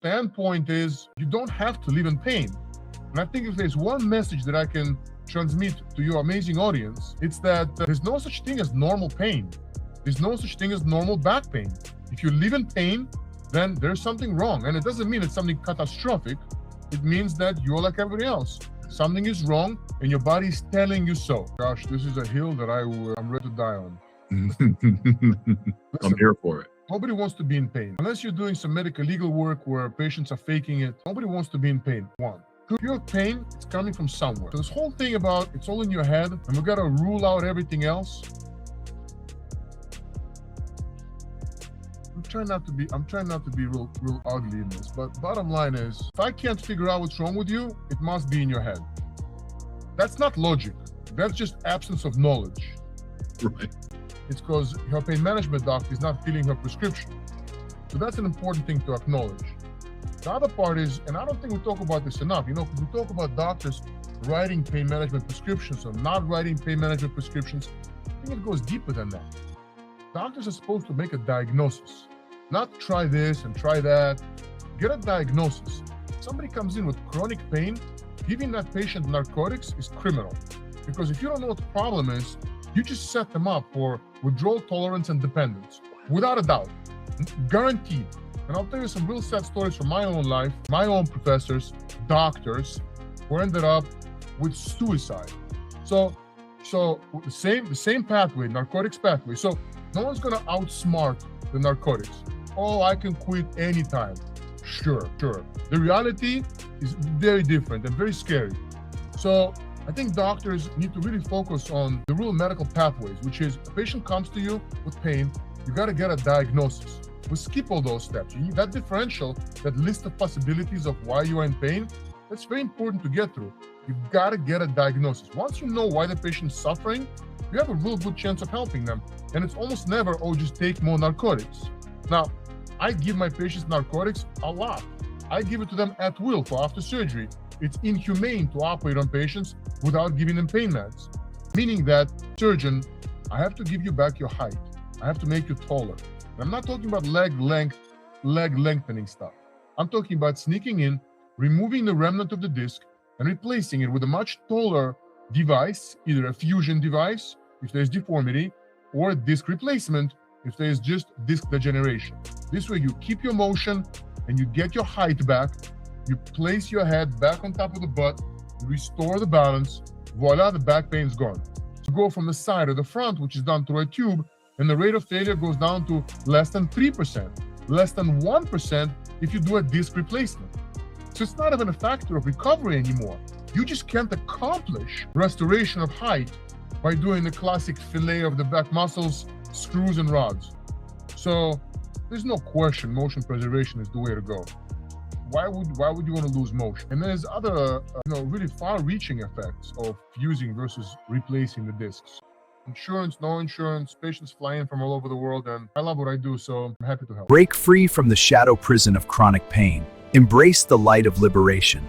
standpoint is you don't have to live in pain. And I think if there's one message that I can transmit to your amazing audience, it's that there's no such thing as normal pain. There's no such thing as normal back pain. If you live in pain, then there's something wrong. And it doesn't mean it's something catastrophic. It means that you're like everybody else. Something is wrong and your body is telling you so. Gosh, this is a hill that I'm ready to die on. I'm here for it. Nobody wants to be in pain. Unless you're doing some medical legal work where patients are faking it, nobody wants to be in pain. One. Your pain is coming from somewhere. So this whole thing about it's all in your head and we gotta rule out everything else. I'm trying not to be real ugly in this, but bottom line is, if I can't figure out what's wrong with you, it must be in your head. That's not logic. That's just absence of knowledge. Right. It's because her pain management doctor is not filling her prescription. So that's an important thing to acknowledge. The other part is, and I don't think we talk about this enough, because we talk about doctors writing pain management prescriptions or not writing pain management prescriptions. I think it goes deeper than that. Doctors are supposed to make a diagnosis, not try this and try that. Get a diagnosis. Somebody comes in with chronic pain, giving that patient narcotics is criminal. Because if you don't know what the problem is, you just set them up for withdrawal tolerance and dependence, without a doubt, guaranteed. And I'll tell you some real sad stories from my own life, my own professors, doctors, who ended up with suicide. So the same pathway, narcotics pathway. So no one's gonna outsmart the narcotics. Oh, I can quit anytime. Sure. The reality is very different and very scary. So I think doctors need to really focus on the real medical pathways, which is a patient comes to you with pain, you gotta get a diagnosis. We skip all those steps. You need that differential, that list of possibilities of why you are in pain. That's very important to get through. You've got to get a diagnosis. Once you know why the patient's suffering, you have a real good chance of helping them. And it's almost never, oh, just take more narcotics. Now, I give my patients narcotics a lot. I give it to them at will for after surgery. It's inhumane to operate on patients without giving them pain meds. Meaning that, surgeon, I have to give you back your height. I have to make you taller. I'm not talking about leg lengthening stuff. I'm talking about sneaking in, removing the remnant of the disc, and replacing it with a much taller device, either a fusion device, if there's deformity, or a disc replacement, if there's just disc degeneration. This way you keep your motion and you get your height back, you place your head back on top of the butt, you restore the balance, voila, the back pain is gone. So go from the side or the front, which is done through a tube, and the rate of failure goes down to less than 3%, less than 1% if you do a disc replacement. So it's not even a factor of recovery anymore. You just can't accomplish restoration of height by doing the classic fillet of the back muscles, screws and rods. So there's no question motion preservation is the way to go. Why would you want to lose motion? And there's other really far-reaching effects of fusing versus replacing the discs. Insurance, no insurance, patients fly in from all over the world, and I love what I do, so I'm happy to help. Break free from the shadow prison of chronic pain. Embrace the light of liberation.